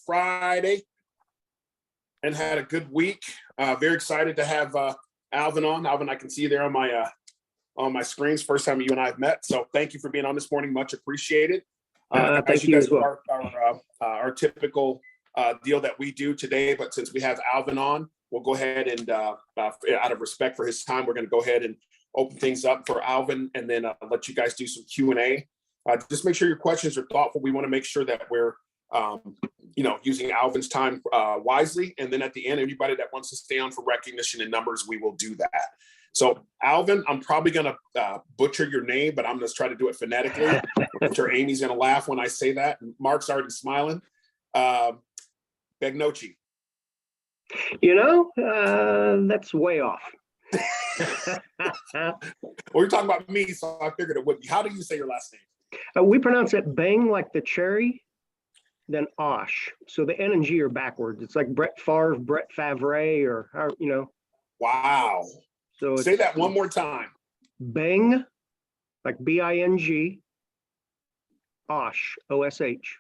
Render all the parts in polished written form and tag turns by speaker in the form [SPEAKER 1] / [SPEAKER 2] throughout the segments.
[SPEAKER 1] Friday and had a good week. Very excited to have Alvin on. Alvin, I can see you there on my screens. First time you and I have met. So thank you for being on this morning. Much appreciated.
[SPEAKER 2] Thank you as well.
[SPEAKER 1] Our typical deal that we do today, but since we have Alvin on, we'll go ahead and out of respect for his time, we're going to go ahead and open things up for Alvin and then let you guys do some Q&A. Just make sure your questions are thoughtful. We want to make sure that we're using Alvin's time wisely. And then at the end, anybody that wants to stay on for recognition and numbers, we will do that. So Alvin, I'm probably going to butcher your name, but I'm going to try to do it phonetically. I'm sure Amy's going to laugh when I say that. Mark's already smiling. Begnoche.
[SPEAKER 2] That's way off.
[SPEAKER 1] Well, you're talking about me, so I figured it would be. How do you say your last name?
[SPEAKER 2] We pronounce it bang like the cherry, then Osh. So the N and G are backwards. It's like Brett Favre, Brett Favre, or how.
[SPEAKER 1] Wow. So say that one more time.
[SPEAKER 2] Bang, like B-I-N-G, Osh, O-S-H.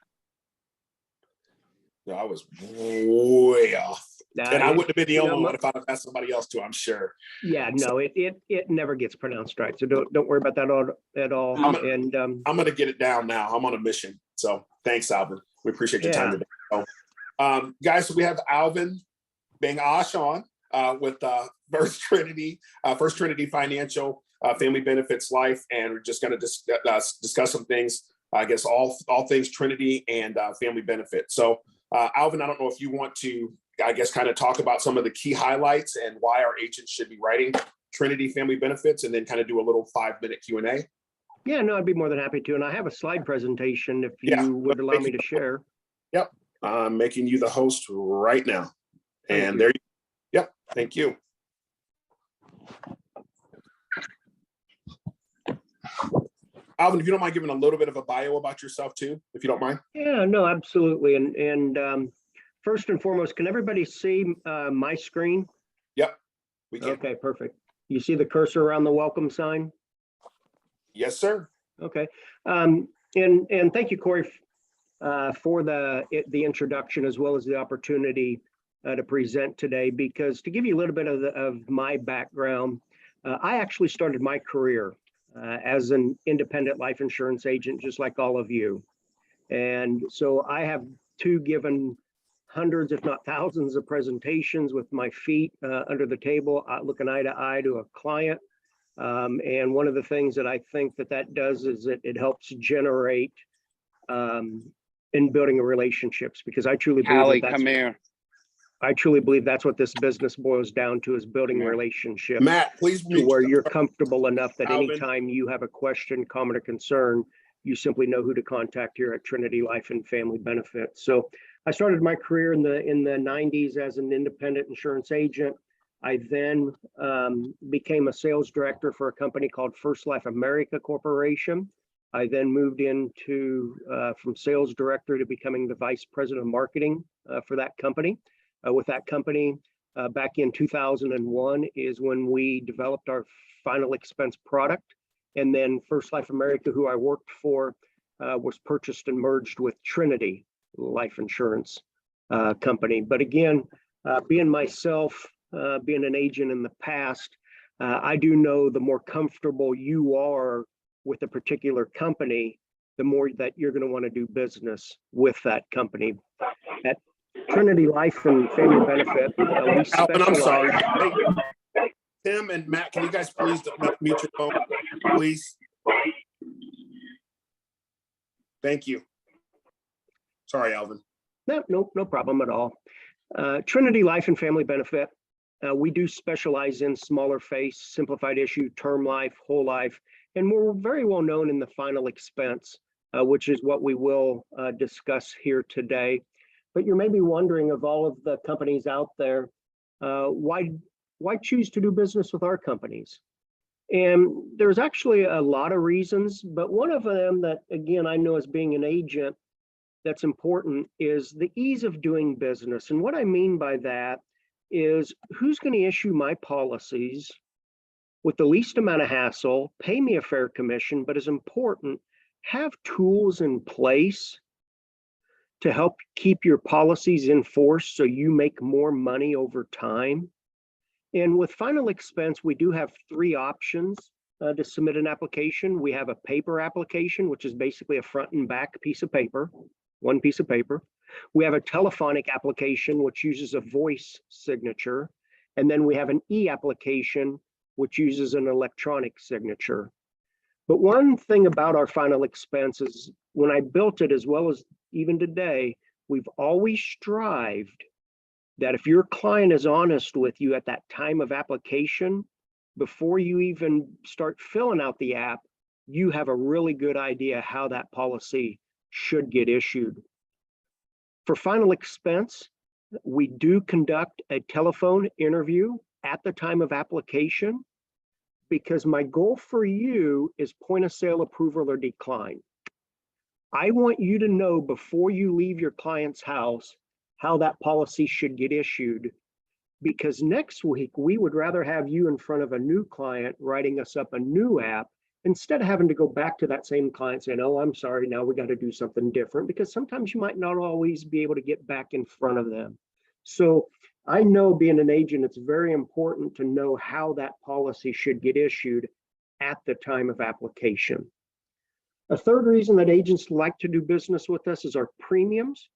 [SPEAKER 1] No, I was way off. And I wouldn't have been the only one if I'd have asked somebody else to, I'm sure.
[SPEAKER 2] Yeah, no, it never gets pronounced right. So don't worry about that at all.
[SPEAKER 1] I'm going to get it down now. I'm on a mission. So thanks, Alvin. We appreciate your time today. So, guys, so we have Alvin Begnoche on with First Trinity Financial, Family Benefits Life, and we're just going to discuss some things. I guess all things Trinity and family benefits. So, Alvin, I don't know if you want to, I guess, kind of talk about some of the key highlights and why our agents should be writing Trinity Family Benefits, and then kind of do a little 5-minute Q&A.
[SPEAKER 2] Yeah, no, I'd be more than happy to. And I have a slide presentation if you would allow me to share.
[SPEAKER 1] Yep. I'm making you the host right now. And there you go. Yep. Thank you. Alvin, if you don't mind giving a little bit of a bio about yourself too, if you don't mind.
[SPEAKER 2] Yeah, no, absolutely. And first and foremost, can everybody see my screen?
[SPEAKER 1] Yep, we can.
[SPEAKER 2] Okay, perfect. You see the cursor around the welcome sign?
[SPEAKER 1] Yes, sir.
[SPEAKER 2] Okay. And thank you, Corey, for the introduction as well as the opportunity to present today. Because to give you a little bit of my background, I actually started my career as an independent life insurance agent, just like all of you. And so I have given hundreds, if not thousands, of presentations with my feet under the table, looking eye to eye to a client. And one of the things that I think that does is it helps generate in building relationships, because I truly believe I truly believe that's what this business boils down to, is building relationships.
[SPEAKER 1] Matt, please
[SPEAKER 2] mute where you're comfortable enough that anytime you have a question, comment, or concern, you simply know who to contact here at Trinity Life and Family Benefits. So I started my career in the 90s as an independent insurance agent. I then became a sales director for a company called First Life America Corporation. I then moved into from sales director to becoming the vice president of marketing for that company. With that company, back in 2001 is when we developed our final expense product. And then First Life America, who I worked for, was purchased and merged with Trinity Life Insurance Company. But again, being myself, being an agent in the past, I do know the more comfortable you are with a particular company, the more that you're going to want to do business with that company. At Trinity Life and Family Benefit, we specialize.
[SPEAKER 1] Alvin, I'm sorry. Hey, Tim and Matt, can you guys please mute your phone, please? Thank you. Sorry, Alvin.
[SPEAKER 2] No problem at all. Trinity Life and Family Benefit, we do specialize in smaller face, simplified issue, term life, whole life, and we're very well known in the final expense, which is what we will discuss here today. But you may be wondering, of all of the companies out there, why choose to do business with our companies? And there's actually a lot of reasons, but one of them that, again, I know as being an agent that's important is the ease of doing business. And what I mean by that is who's going to issue my policies with the least amount of hassle, pay me a fair commission, but as important, have tools in place to help keep your policies in force so you make more money over time. And with final expense, we do have three options to submit an application. We have a paper application, which is basically a front and back piece of paper, one piece of paper. We have a telephonic application, which uses a voice signature. And then we have an e-application, which uses an electronic signature. But one thing about our final expense is when I built it, as well as even today, we've always strived that if your client is honest with you at that time of application, before you even start filling out the app, you have a really good idea how that policy should get issued. For final expense, we do conduct a telephone interview at the time of application, because my goal for you is point of sale approval or decline. I want you to know before you leave your client's house how that policy should get issued, because next week we would rather have you in front of a new client writing us up a new app instead of having to go back to that same client saying, oh, I'm sorry, now we got to do something different, because sometimes you might not always be able to get back in front of them. So I know, being an agent, it's very important to know how that policy should get issued at the time of application. A third reason that agents like to do business with us is our premiums.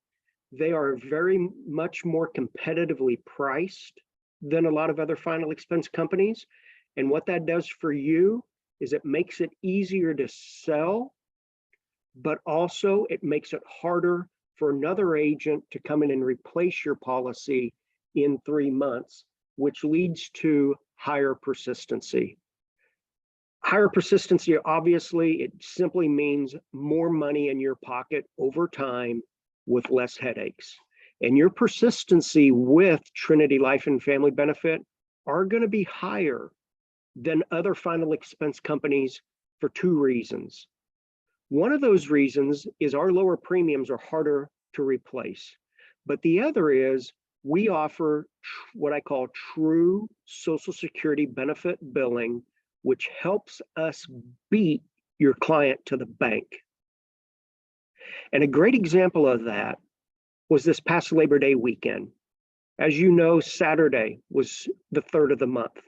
[SPEAKER 2] They are very much more competitively priced than a lot of other final expense companies. And what that does for you is it makes it easier to sell, but also it makes it harder for another agent to come in and replace your policy in 3 months, which leads to higher persistency. Higher persistency, obviously, it simply means more money in your pocket over time with less headaches. And your persistency with Trinity Life and Family Benefit are going to be higher than other final expense companies for two reasons. One of those reasons is our lower premiums are harder to replace. But the other is we offer what I call true Social Security benefit billing, which helps us beat your client to the bank. And a great example of that was this past Labor Day weekend. As you know, Saturday was the 3rd of the month.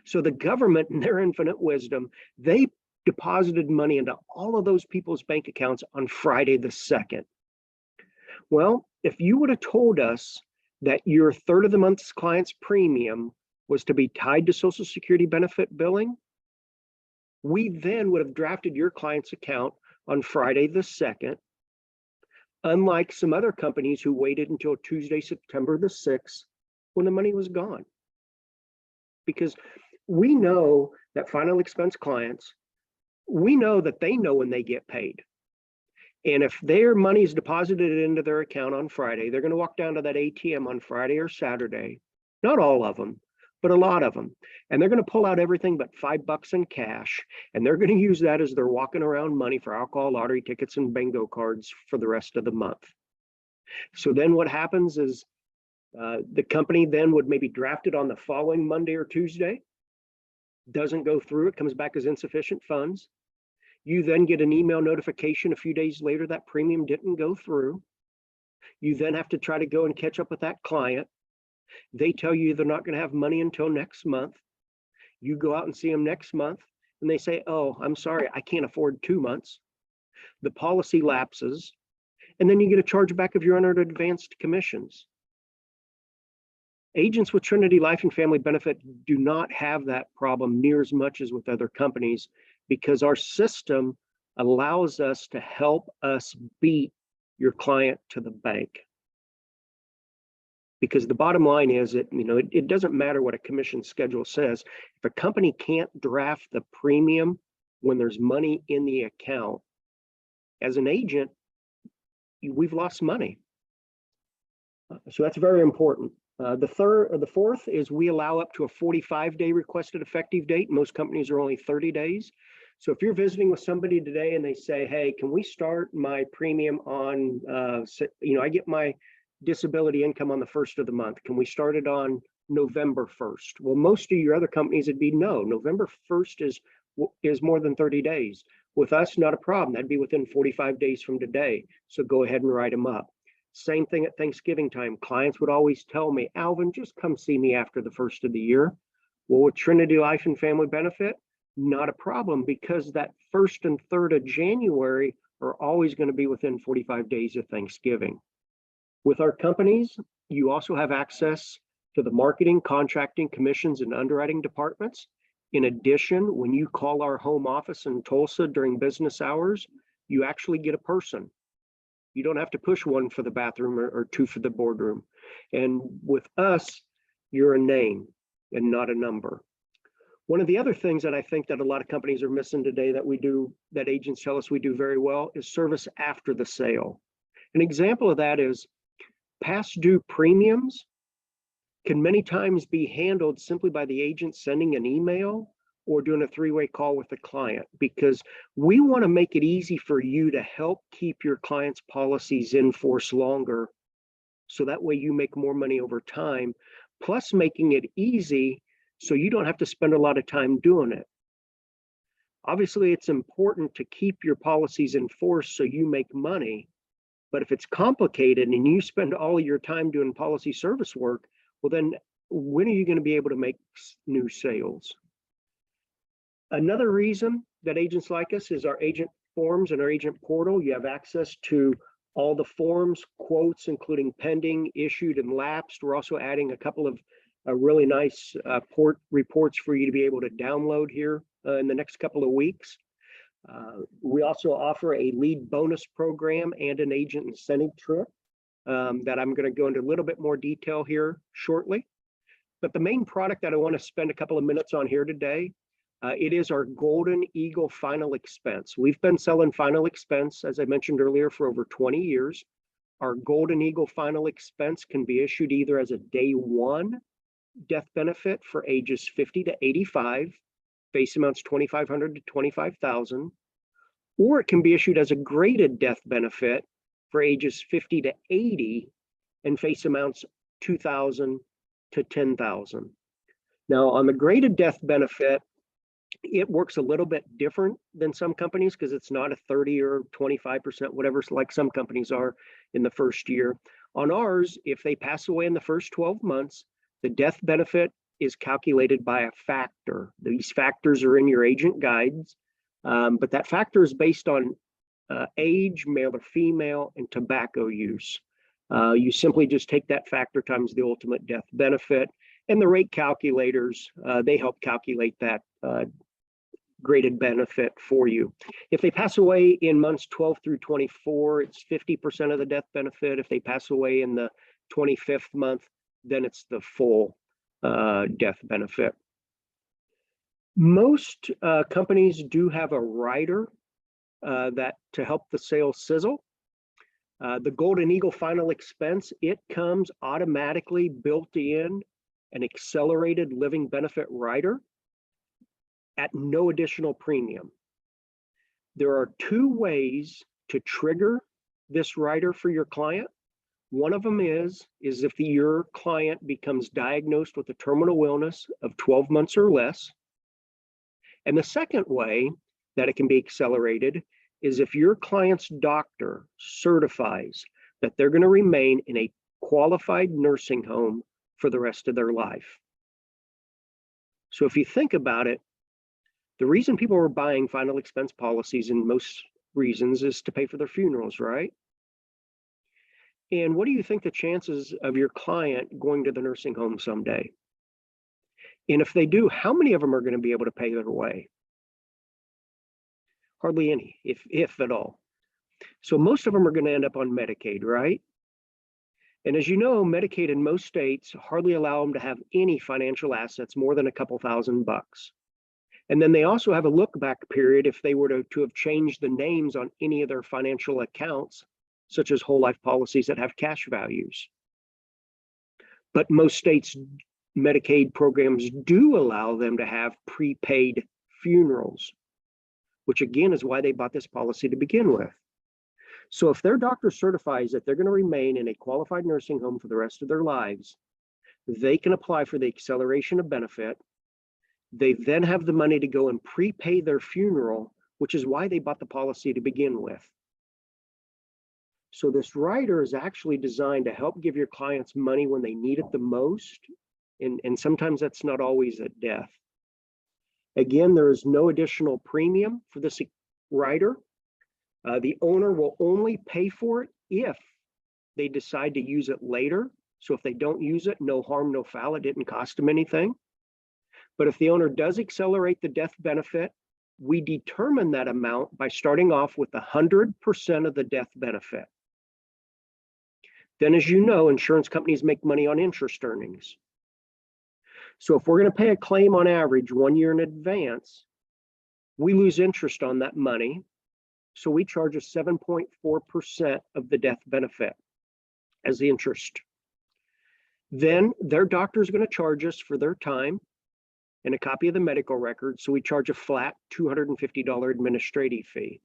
[SPEAKER 2] So the government, in their infinite wisdom, they deposited money into all of those people's bank accounts on Friday the 2nd. Well, if you would have told us that your 3rd of the month's client's premium was to be tied to Social Security benefit billing, we then would have drafted your client's account on Friday the 2nd, unlike some other companies who waited until Tuesday, September the 6th, when the money was gone. Because we know that final expense clients, we know that they know when they get paid. And if their money is deposited into their account on Friday, they're going to walk down to that ATM on Friday or Saturday, not all of them, but a lot of them. And they're going to pull out everything but $5 in cash. And they're going to use that as their walking around money for alcohol, lottery tickets, and bingo cards for the rest of the month. So then what happens is the company then would maybe draft it on the following Monday or Tuesday, doesn't go through, it comes back as insufficient funds. You then get an email notification a few days later that premium didn't go through. You then have to try to go and catch up with that client. They tell you they're not going to have money until next month. You go out and see them next month and they say, oh, I'm sorry, I can't afford 2 months. The policy lapses, and then you get a chargeback of your unearned advanced commissions. Agents with Trinity Life and Family Benefit do not have that problem near as much as with other companies, because our system allows us to help us beat your client to the bank. Because the bottom line is that, it doesn't matter what a commission schedule says. If a company can't draft the premium when there's money in the account, as an agent, we've lost money. So that's very important. The fourth is we allow up to a 45-day requested effective date. Most companies are only 30 days. So if you're visiting with somebody today and they say, hey, can we start my premium on, I get my disability income on the 1st of the month. Can we start it on November 1st? Well, most of your other companies would be no. November 1st is more than 30 days. With us, not a problem. That'd be within 45 days from today. So go ahead and write them up. Same thing at Thanksgiving time. Clients would always tell me, Alvin, just come see me after the first of the year. Well, with Trinity Life and Family Benefit, not a problem, because that 1st and 3rd of January are always going to be within 45 days of Thanksgiving. With our companies, you also have access to the marketing, contracting, commissions, and underwriting departments. In addition, when you call our home office in Tulsa during business hours, you actually get a person. You don't have to push one for the bathroom or two for the boardroom. And with us, you're a name and not a number. One of the other things that I think that a lot of companies are missing today that we do, that agents tell us we do very well, is service after the sale. An example of that is past due premiums can many times be handled simply by the agent sending an email or doing a 3-way call with the client, because we want to make it easy for you to help keep your clients' policies in force longer, so that way you make more money over time, plus making it easy so you don't have to spend a lot of time doing it. Obviously, it's important to keep your policies in force so you make money, but if it's complicated and you spend all of your time doing policy service work, well then when are you going to be able to make new sales? Another reason that agents like us is our agent forms and our agent portal. You have access to all the forms, quotes, including pending, issued, and lapsed. We're also adding a couple of really nice reports for you to be able to download here in the next couple of weeks. We also offer a lead bonus program and an agent incentive trip that I'm going to go into a little bit more detail here shortly. But the main product that I want to spend a couple of minutes on here today, it is our Golden Eagle Final Expense. We've been selling Final Expense, as I mentioned earlier, for over 20 years. Our Golden Eagle Final Expense can be issued either as a day one death benefit for ages 50 to 85, face amounts $2,500 to $25,000, or it can be issued as a graded death benefit for ages 50 to 80 and face amounts $2,000 to $10,000. Now, on the graded death benefit, it works a little bit different than some companies because it's not a 30 or 25%, whatever, like some companies are in the first year. On ours, if they pass away in the first 12 months, the death benefit is calculated by a factor. These factors are in your agent guides, but that factor is based on age, male or female, and tobacco use. You simply just take that factor times the ultimate death benefit, and the rate calculators, they help calculate that graded benefit for you. If they pass away in months 12 through 24, it's 50% of the death benefit. If they pass away in the 25th month, then it's the full death benefit. Most companies do have a rider that to help the sale sizzle. The Golden Eagle Final Expense, it comes automatically built in an accelerated living benefit rider at no additional premium. There are 2 ways to trigger this rider for your client. One of them is if your client becomes diagnosed with a terminal illness of 12 months or less. And the second way that it can be accelerated is if your client's doctor certifies that they're going to remain in a qualified nursing home for the rest of their life. So if you think about it, the reason people are buying final expense policies in most reasons is to pay for their funerals, right? And what do you think the chances of your client going to the nursing home someday? And if they do, how many of them are going to be able to pay their way? Hardly any, if at all. So most of them are going to end up on Medicaid, right? And as you know, Medicaid in most states hardly allow them to have any financial assets more than a couple $1,000. And then they also have a look back period if they were to have changed the names on any of their financial accounts, such as whole life policies that have cash values. But most states' Medicaid programs do allow them to have prepaid funerals, which again is why they bought this policy to begin with. So if their doctor certifies that they're going to remain in a qualified nursing home for the rest of their lives, they can apply for the acceleration of benefit. They then have the money to go and prepay their funeral, which is why they bought the policy to begin with. So this rider is actually designed to help give your clients money when they need it the most. And sometimes that's not always at death. Again, there is no additional premium for this rider. The owner will only pay for it if they decide to use it later. So if they don't use it, no harm, no foul. It didn't cost them anything. But if the owner does accelerate the death benefit, we determine that amount by starting off with 100% of the death benefit. Then, as you know, insurance companies make money on interest earnings. So if we're going to pay a claim on average 1 year in advance, we lose interest on that money. So we charge a 7.4% of the death benefit as the interest. Then their doctor is going to charge us for their time and a copy of the medical record. So we charge a flat $250 administrative fee.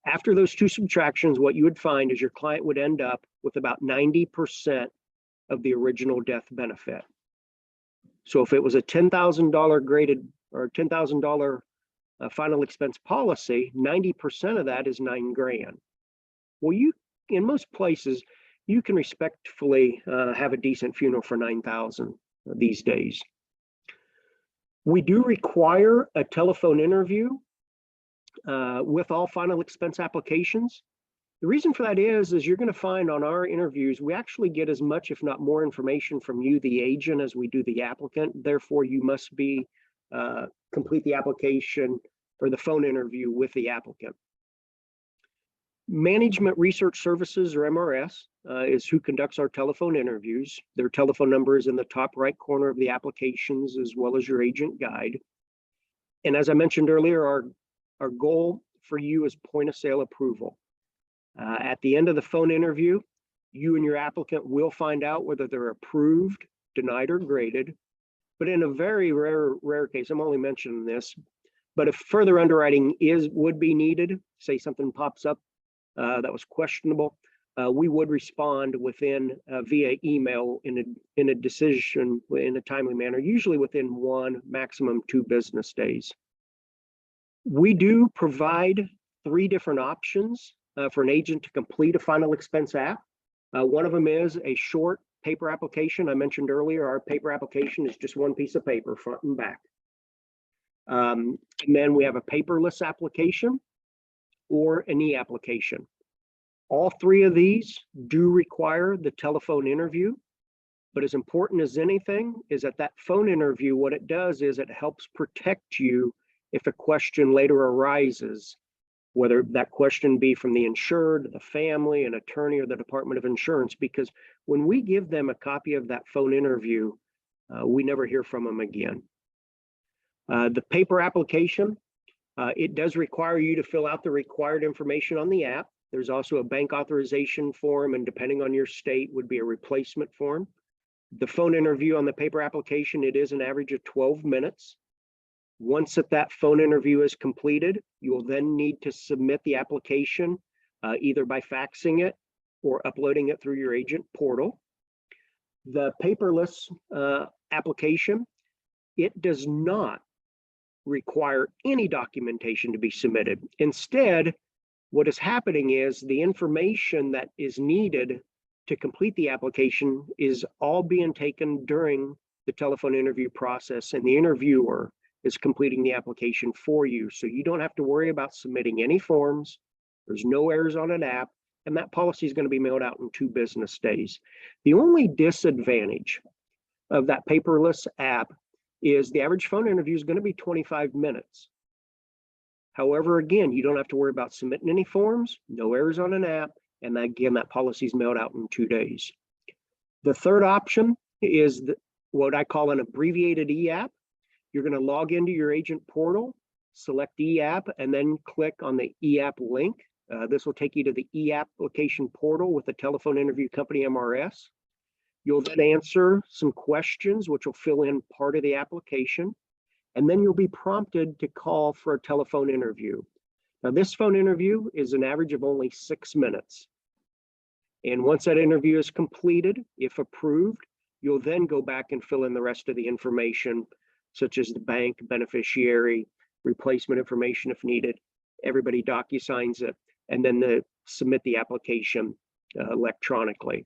[SPEAKER 2] After those two subtractions, what you would find is your client would end up with about 90% of the original death benefit. So if it was a $10,000 graded or $10,000 final expense policy, 90% of that is $9,000. Well, in most places, you can respectfully have a decent funeral for $9,000 these days. We do require a telephone interview with all final expense applications. The reason for that is you're going to find on our interviews, we actually get as much, if not more information from you, the agent, as we do the applicant. Therefore, you must complete the application or the phone interview with the applicant. Management Research Services, or MRS, is who conducts our telephone interviews. Their telephone number is in the top right corner of the applications, as well as your agent guide. And as I mentioned earlier, our goal for you is point of sale approval. At the end of the phone interview, you and your applicant will find out whether they're approved, denied, or graded. But in a very rare case, I'm only mentioning this, but if further underwriting would be needed, say something pops up that was questionable, we would respond within via email in a decision in a timely manner, usually within 1, maximum 2 business days. We do provide 3 different options for an agent to complete a final expense app. One of them is a short paper application. I mentioned earlier, our paper application is just one piece of paper, front and back. And then we have a paperless application or an e-application. All 3 of these do require the telephone interview, but as important as anything is that phone interview, what it does is it helps protect you if a question later arises, whether that question be from the insured, the family, an attorney, or the Department of Insurance, because when we give them a copy of that phone interview, we never hear from them again. The paper application, it does require you to fill out the required information on the app. There's also a bank authorization form, and depending on your state, would be a replacement form. The phone interview on the paper application, it is an average of 12 minutes. Once that phone interview is completed, you will then need to submit the application either by faxing it or uploading it through your agent portal. The paperless application, it does not require any documentation to be submitted. Instead, what is happening is the information that is needed to complete the application is all being taken during the telephone interview process, and the interviewer is completing the application for you. So you don't have to worry about submitting any forms. There's no errors on an app, and that policy is going to be mailed out in 2 business days. The only disadvantage of that paperless app is the average phone interview is going to be 25 minutes. However, again, you don't have to worry about submitting any forms, no errors on an app, and again, that policy is mailed out in 2 days. The third option is what I call an abbreviated e-app. You're going to log into your agent portal, select e-app, and then click on the e-app link. This will take you to the e-application portal with the telephone interview company MRS. You'll then answer some questions, which will fill in part of the application, and then you'll be prompted to call for a telephone interview. Now, this phone interview is an average of only 6 minutes. And once that interview is completed, if approved, you'll then go back and fill in the rest of the information, such as the bank, beneficiary, replacement information if needed. Everybody DocuSigns it, and then submit the application electronically.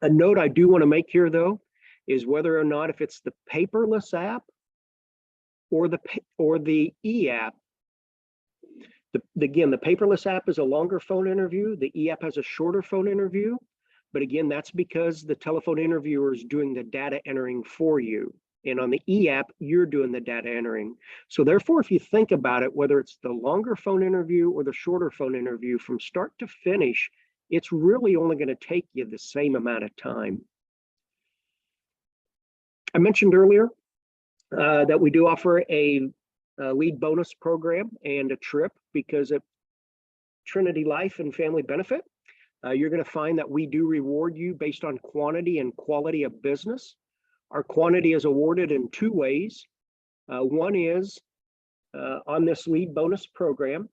[SPEAKER 2] A note I do want to make here, though, is whether or not if it's the paperless app or the e-app. Again, the paperless app is a longer phone interview. The e-app has a shorter phone interview. But again, that's because the telephone interviewer is doing the data entering for you. And on the e-app, you're doing the data entering. So therefore, if you think about it, whether it's the longer phone interview or the shorter phone interview, from start to finish, it's really only going to take you the same amount of time. I mentioned earlier that we do offer a lead bonus program and a trip, because at Trinity Life and Family Benefit, you're going to find that we do reward you based on quantity and quality of business. Our quantity is awarded in two ways. One is on this lead bonus program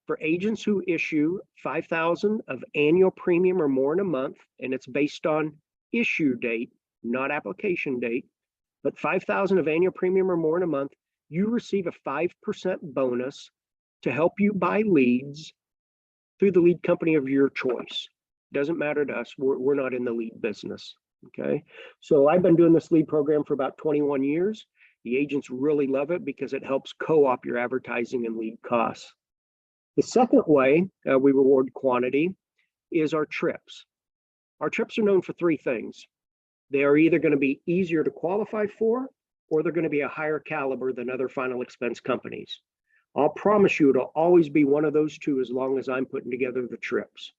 [SPEAKER 2] for agents who issue $5,000 of annual premium or more in a month, and it's based on issue date, not application date, but $5,000 of annual premium or more in a month, you receive a 5% bonus to help you buy leads through the lead company of your choice. Doesn't matter to us. We're not in the lead business. Okay. So I've been doing this lead program for about 21 years. The agents really love it because it helps co-op your advertising and lead costs. The second way we reward quantity is our trips. Our trips are known for three things. They are either going to be easier to qualify for, or they're going to be a higher caliber than other final expense companies. I'll promise you it'll always be one of those two as long as I'm putting together the trips.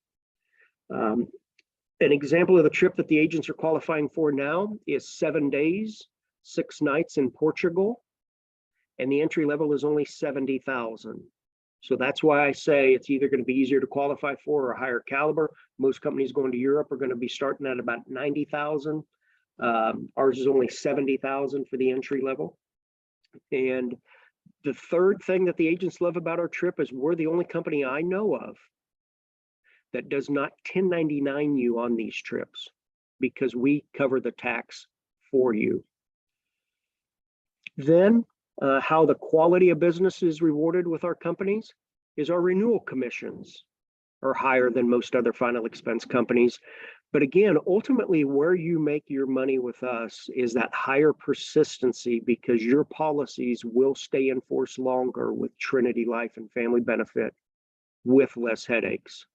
[SPEAKER 2] An example of the trip that the agents are qualifying for now is 7 days, 6 nights in Portugal, and the entry level is only $70,000. So that's why I say it's either going to be easier to qualify for or a higher caliber. Most companies going to Europe are going to be starting at about $90,000. Ours is only $70,000 for the entry level. And the third thing that the agents love about our trip is we're the only company I know of that does not 1099 you on these trips, because we cover the tax for you. Then how the quality of business is rewarded with our companies is our renewal commissions are higher than most other final expense companies. But again, ultimately where you make your money with us is that higher persistency, because your policies will stay in force longer with Trinity Life and Family Benefit with less headaches.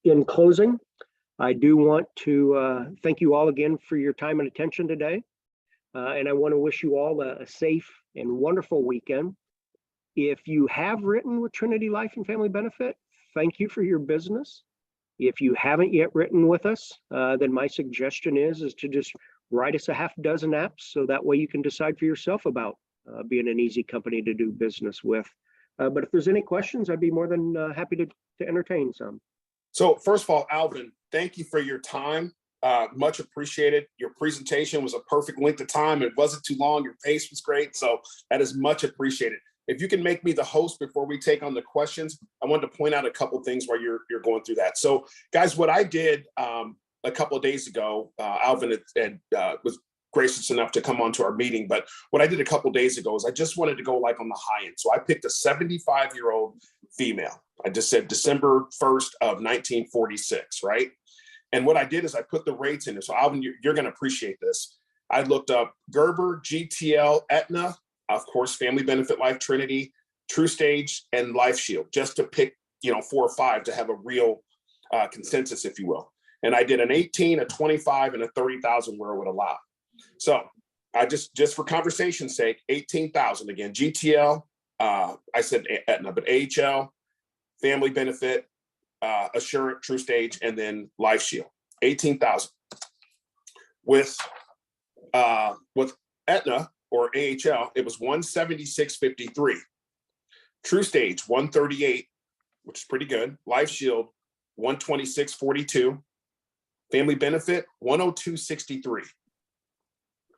[SPEAKER 2] In closing, I do want to thank you all again for your time and attention today. And I want to wish you all a safe and wonderful weekend. If you have written with Trinity Life and Family Benefit, thank you for your business. If you haven't yet written with us, then my suggestion is to just write us a half dozen apps, so that way you can decide for yourself about being an easy company to do business with. But if there's any questions, I'd be more than happy to entertain some.
[SPEAKER 1] So first of all, Alvin, thank you for your time. Much appreciated. Your presentation was a perfect length of time. It wasn't too long. Your pace was great. So that is much appreciated. If you can make me the host before we take on the questions, I wanted to point out a couple of things while you're going through that. So guys, what I did a couple of days ago, Alvin was gracious enough to come on to our meeting. But what I did a couple of days ago is I just wanted to go like on the high end. So I picked a 75-year-old female. I just said December 1st of 1946, right? And what I did is I put the rates in there. So Alvin, you're going to appreciate this. I looked up Gerber, GTL, Aetna, of course, Family Benefit Life, Trinity, True Stage, and Life Shield, just to pick, 4 or 5 to have a real consensus, if you will. And I did an 18, a 25, and a 30,000 where it would allow. So I just for conversation's sake, 18,000 again, GTL, I said Aetna, but AHL, Family Benefit, Assurant, True Stage, and then Life Shield, 18,000. With Aetna or AHL, it was 176.53. True Stage 138, which is pretty good. Life Shield 126.42. Family Benefit 102.63.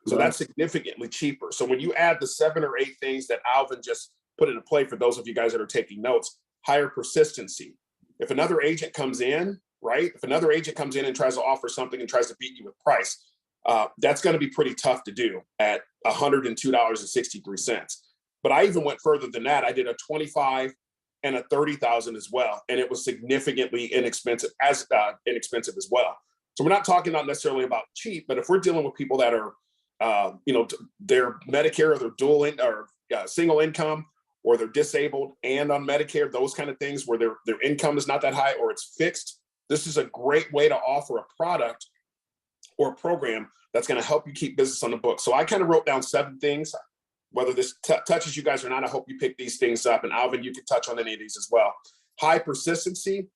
[SPEAKER 1] So that's significantly cheaper. So when you add the 7 or 8 things that Alvin just put into play, for those of you guys that are taking notes, higher persistency. If another agent comes in, right? If another agent comes in and tries to offer something and tries to beat you with price, that's going to be pretty tough to do at $102.63. But I even went further than that. I did a 25, and a 30,000 as well. And it was significantly inexpensive as well. So we're not talking not necessarily about cheap, but if we're dealing with people that are, they're Medicare or they're dual or single income, or they're disabled and on Medicare, those kind of things where their income is not that high or it's fixed, this is a great way to offer a product or a program that's going to help you keep business on the book. So I kind of wrote down 7 things. Whether this touches you guys or not, I hope you pick these things up. And Alvin, you can touch on any of these as well. High persistency,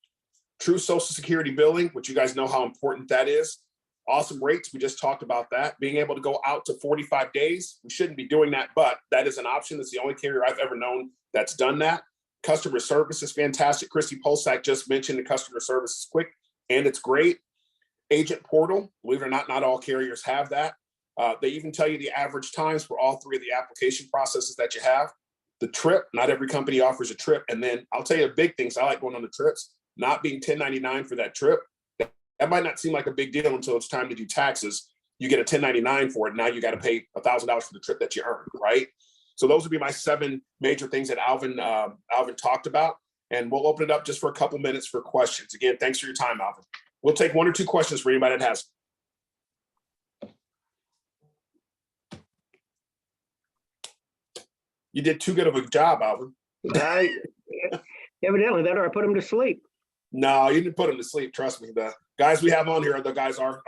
[SPEAKER 1] true Social Security billing, which you guys know how important that is. Awesome rates, we just talked about that. Being able to go out to 45 days. We shouldn't be doing that, but that is an option. That's the only carrier I've ever known that's done that. Customer service is fantastic. Christy Polsak just mentioned the customer service is quick and it's great. Agent portal, believe it or not, not all carriers have that. They even tell you the average times for all 3 of the application processes that you have. The trip, not every company offers a trip. And then I'll tell you the big things. I like going on the trips, not being 1099 for that trip. That might not seem like a big deal until it's time to do taxes. You get a 1099 for it. Now you got to pay $1,000 for the trip that you earned, right? So those would be my 7 major things that Alvin talked about. And we'll open it up just for a couple minutes for questions. Again, thanks for your time, Alvin. We'll take 1 or 2 questions for anybody that has. You did too good of a job, Alvin.
[SPEAKER 2] Evidently, that or I put him to sleep.
[SPEAKER 1] No, you didn't put them to sleep. Trust me. The guys we have on here, the guys are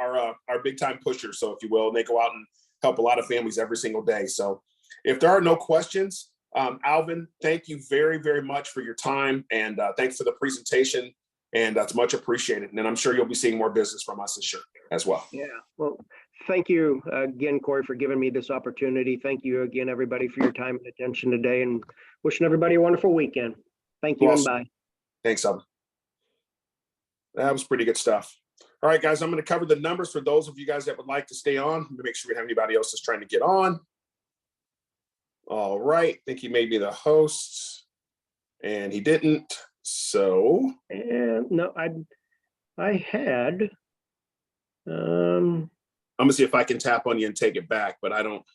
[SPEAKER 1] big time pushers, so if you will, and they go out and help a lot of families every single day. So if there are no questions, Alvin, thank you very, very much for your time, and thanks for the presentation, and that's much appreciated. And I'm sure you'll be seeing more business from us this year as well.
[SPEAKER 2] Yeah, well, thank you again, Corey, for giving me this opportunity. Thank you again, everybody, for your time and attention today, and wishing everybody a wonderful weekend. Thank you,
[SPEAKER 1] Awesome.
[SPEAKER 2] and bye.
[SPEAKER 1] Thanks, Alvin. That was pretty good stuff. All right, guys, I'm going to cover the numbers for those of you guys that would like to stay on. Let me make sure we don't have anybody else that's trying to get on. All right. I think he made me the host, and he didn't. So.
[SPEAKER 2] And no, I had.
[SPEAKER 1] I'm going to see if I can tap on you and take it back, but I don't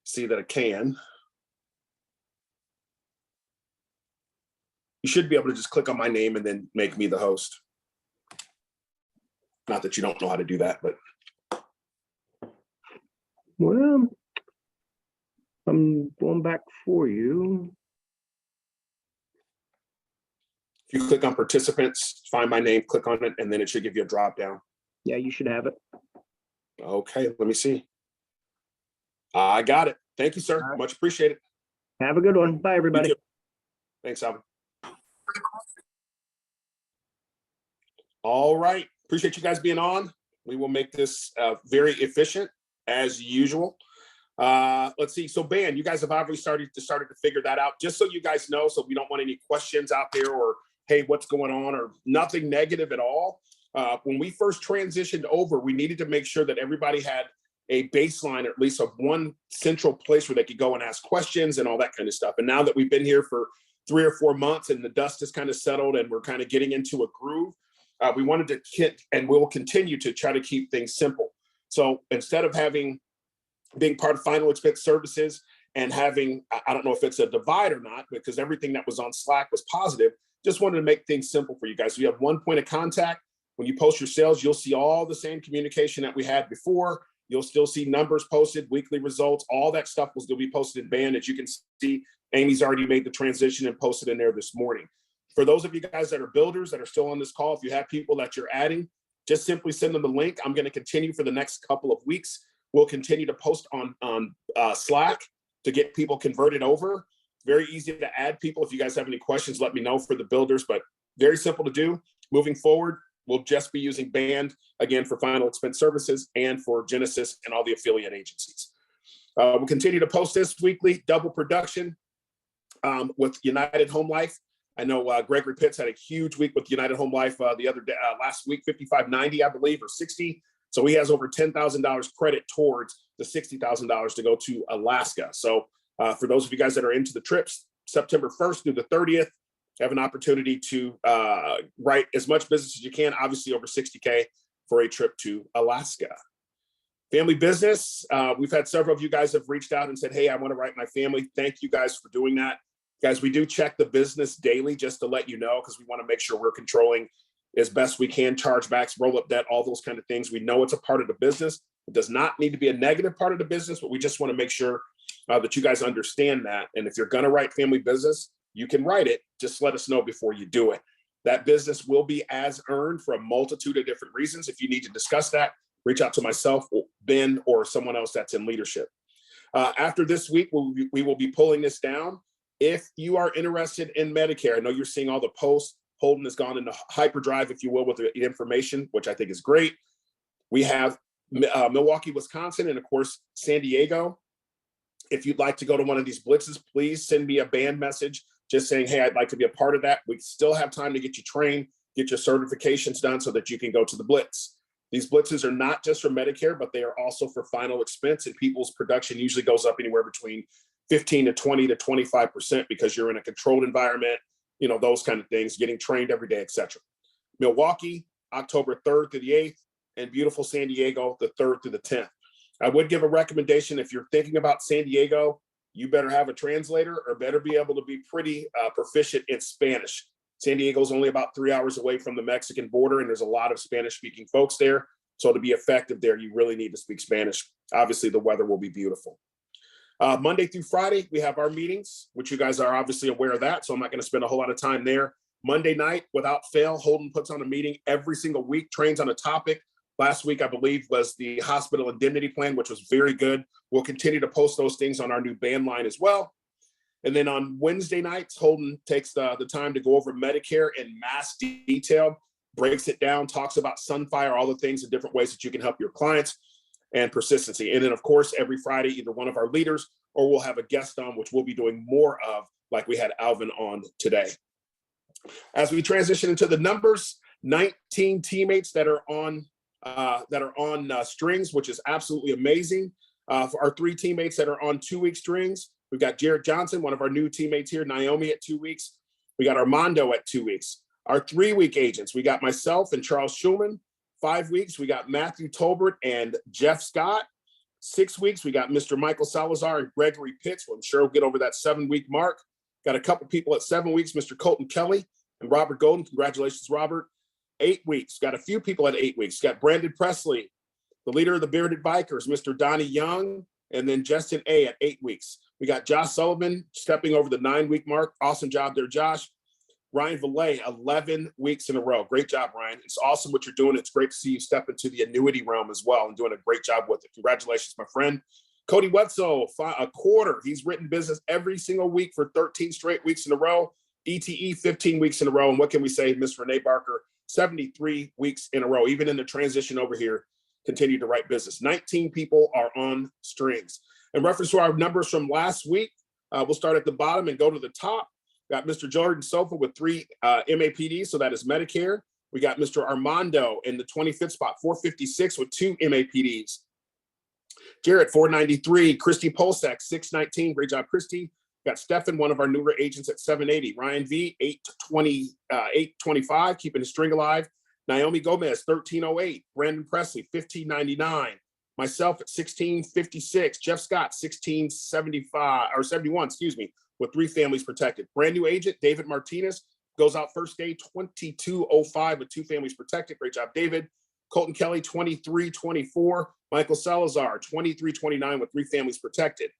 [SPEAKER 1] see that I can. You should be able to just click on my name and then make me the host. Not that you don't know how to do that, but.
[SPEAKER 2] Well, I'm going back for you.
[SPEAKER 1] If you click on participants, find my name, click on it, and then it should give you a drop down.
[SPEAKER 2] Yeah, you should have it.
[SPEAKER 1] Okay, let me see. I got it. Thank you, sir.
[SPEAKER 2] Right.
[SPEAKER 1] Much appreciated.
[SPEAKER 2] Have a good one. Bye, everybody.
[SPEAKER 1] Thanks, Alvin. All right. Appreciate you guys being on. We will make this very efficient as usual. Let's see. So, Ben, you guys have obviously started to figure that out. Just so you guys know, so we don't want any questions out there or, hey, what's going on, or nothing negative at all. When we first transitioned over, we needed to make sure that everybody had a baseline, or at least of one central place where they could go and ask questions and all that kind of stuff. And now that we've been here for 3 or 4 months and the dust has kind of settled and we're kind of getting into a groove, we wanted to and we'll continue to try to keep things simple. So instead of being part of Final Expense Services and having, I don't know if it's a divide or not, because everything that was on Slack was positive, just wanted to make things simple for you guys. So you have one point of contact. When you post your sales, you'll see all the same communication that we had before. You'll still see numbers posted, weekly results, all that stuff will still be posted in Band. As you can see, Amy's already made the transition and posted in there this morning. For those of you guys that are builders that are still on this call, if you have people that you're adding, just simply send them the link. I'm going to continue for the next couple of weeks. We'll continue to post on Slack to get people converted over. Very easy to add people. If you guys have any questions, let me know for the builders, but very simple to do. Moving forward, we'll just be using Band again for Final Expense Services and for Genesis and all the affiliate agencies. We'll continue to post this weekly, double production with United Home Life. I know Gregory Pitts had a huge week with United Home Life the other day, last week, 55.90, I believe, or 60. So he has over $10,000 credit towards the $60,000 to go to Alaska. So for those of you guys that are into the trips, September 1st through the 30th, have an opportunity to write as much business as you can, obviously over 60K for a trip to Alaska. Family business. We've had several of you guys have reached out and said, hey, I want to write my family. Thank you guys for doing that. Guys, we do check the business daily just to let you know, because we want to make sure we're controlling as best we can, chargebacks, roll-up debt, all those kind of things. We know it's a part of the business. It does not need to be a negative part of the business, but we just want to make sure that you guys understand that. And if you're going to write family business, you can write it. Just let us know before you do it. That business will be as earned for a multitude of different reasons. If you need to discuss that, reach out to myself, Ben, or someone else that's in leadership. After this week, we will be pulling this down. If you are interested in Medicare, I know you're seeing all the posts. Holden has gone into hyperdrive, if you will, with the information, which I think is great. We have Milwaukee, Wisconsin, and of course, San Diego. If you'd like to go to one of these blitzes, please send me a band message just saying, hey, I'd like to be a part of that. We still have time to get you trained, get your certifications done so that you can go to the blitz. These blitzes are not just for Medicare, but they are also for final expense, and people's production usually goes up anywhere between 15 to 20 to 25% because you're in a controlled environment, you know, those kind of things, getting trained every day, etc. Milwaukee, October 3rd through the 8th, and beautiful San Diego, the 3rd through the 10th. I would give a recommendation if you're thinking about San Diego, you better have a translator or better be able to be pretty proficient in Spanish. San Diego is only about 3 hours away from the Mexican border, and there's a lot of Spanish-speaking folks there. So to be effective there, you really need to speak Spanish. Obviously, the weather will be beautiful. Monday through Friday, we have our meetings, which you guys are obviously aware of that, so I'm not going to spend a whole lot of time there. Monday night, without fail, Holden puts on a meeting every single week, trains on a topic. Last week, I believe, was the hospital indemnity plan, which was very good. We'll continue to post those things on our new band line as well. And then on Wednesday nights, Holden takes the time to go over Medicare in mass detail, breaks it down, talks about Sunfire, all the things and different ways that you can help your clients, and persistency. And then, of course, every Friday, either one of our leaders or we'll have a guest on, which we'll be doing more of, like we had Alvin on today. As we transition into the numbers, 19 teammates that are on strings, which is absolutely amazing. For our 3 teammates that are on 2-week strings, we've got Jared Johnson, one of our new teammates here, Naomi at 2 weeks. We got Armando at 2 weeks. Our 3-week agents, we got myself and Charles Schulman. 5 weeks, we got Matthew Tolbert and Jeff Scott. 6 weeks, we got Mr. Michael Salazar and Gregory Pitts. Well, I'm sure we'll get over that 7-week mark. Got a couple people at 7 weeks, Mr. Colton Kelly and Robert Golden. Congratulations, Robert. 8 weeks, got a few people at 8 weeks. Got Brandon Presley, the leader of the Bearded Bikers, Mr. Donnie Young, and then Justin A at 8 weeks. We got Josh Sullivan stepping over the 9-week mark. Awesome job there, Josh. Ryan Valet, 11 weeks in a row. Great job, Ryan. It's awesome what you're doing. It's great to see you step into the annuity realm as well and doing a great job with it. Congratulations, my friend. Cody Wetzel, a quarter. He's written business every single week for 13 straight weeks in a row. ETE, 15 weeks in a row. And what can we say, Miss Renee Barker, 73 weeks in a row. Even in the transition over here, continue to write business. 19 people are on strings. In reference to our numbers from last week, we'll start at the bottom and go to the top. Got Mr. Jordan Sofa with 3 MAPDs, so that is Medicare. We got Mr. Armando in the 25th spot, 456 with 2 MAPDs. Jarrett, 493. Christy Polsak, 619. Great job, Christy. Got Stefan, one of our newer agents, at 780. Ryan V, 825, keeping the string alive. Naomi Gomez, 1308. Brandon Presley, 1599. Myself at 1656. Jeff Scott, 1675 or 71, excuse me, with 3 families protected. Brand new agent, David Martinez, goes out first day, 2205 with 2 families protected. Great job, David. Colton Kelly, 2324. Michael Salazar, 2329 with 3 families protected.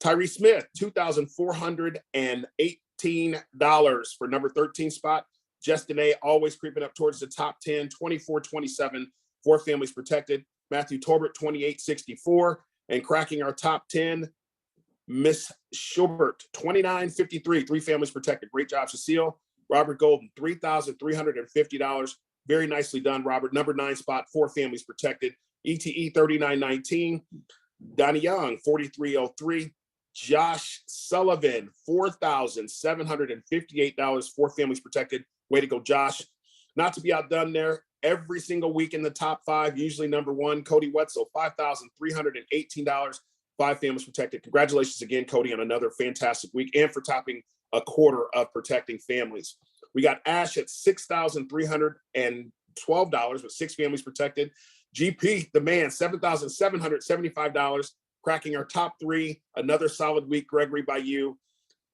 [SPEAKER 1] Tyree Smith, $2,418 for number 13 spot. Justin A, always creeping up towards the top 10, 2427, 4 families protected. Matthew Torbert, 2864. And cracking our top 10, Miss Schubert, 2953, 3 families protected. Great job, Cecile. Robert Golden, $3,350. Very nicely done, Robert. Number 9 spot, 4 families protected. ETE, 3919. Donnie Young, 4303. Josh Sullivan, $4,758, 4 families protected. Way to go, Josh. Not to be outdone there. Every single week in the top 5, usually number 1, Cody Wetzel, $5,318, 5 families protected. Congratulations again, Cody, on another fantastic week and for topping a quarter of protecting families. We got Ash at $6,312 with 6 families protected. GP, the man, $7,775, cracking our top 3. Another solid week, Gregory, by you.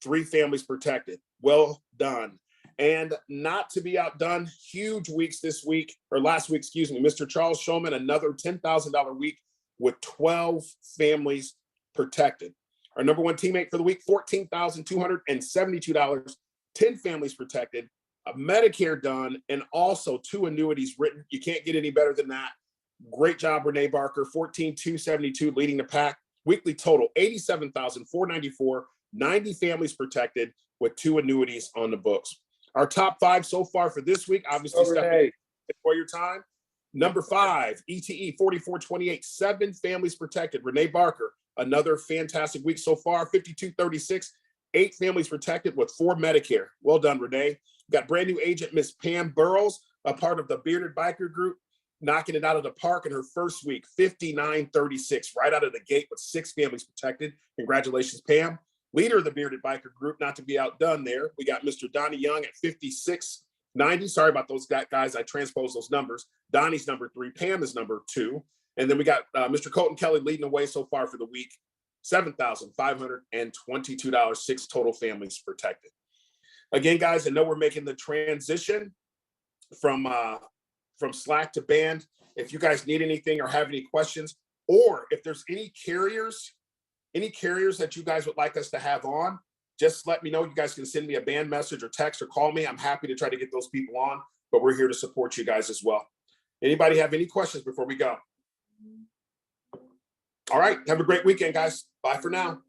[SPEAKER 1] 3 families protected. Well done. And not to be outdone, huge weeks this week, or last week, excuse me, Mr. Charles Showman, another $10,000 week with 12 families protected. Our number one teammate for the week, $14,272, 10 families protected, a Medicare done, and also 2 annuities written. You can't get any better than that. Great job, Renee Barker, 14,272, leading the pack. Weekly total, 87,494, 90 families protected with 2 annuities on the books. Our top 5 so far for this week, obviously, Stephanie, for your time. Number 5, ETE 4428, 7 families protected. Renee Barker, another fantastic week so far, 5236, 8 families protected with 4 Medicare. Well done, Renee. Got brand new agent, Miss Pam Burrows, a part of the Bearded Biker Group, knocking it out of the park in her first week, 5936, right out of the gate with 6 families protected. Congratulations, Pam. Leader of the Bearded Biker Group, not to be outdone there. We got Mr. Donnie Young at 5690. Sorry about those guys. I transposed those numbers. Donnie's number 3. Pam is number 2. And then we got Mr. Colton Kelly leading the way so far for the week. $7,522, 6 total families protected. Again, guys, I know we're making the transition from Slack to Band. If you guys need anything or have any questions, or if there's any carriers that you guys would like us to have on, just let me know. You guys can send me a band message or text or call me. I'm happy to try to get those people on, but we're here to support you guys as well. Anybody have any questions before we go? All right. Have a great weekend, guys. Bye for now.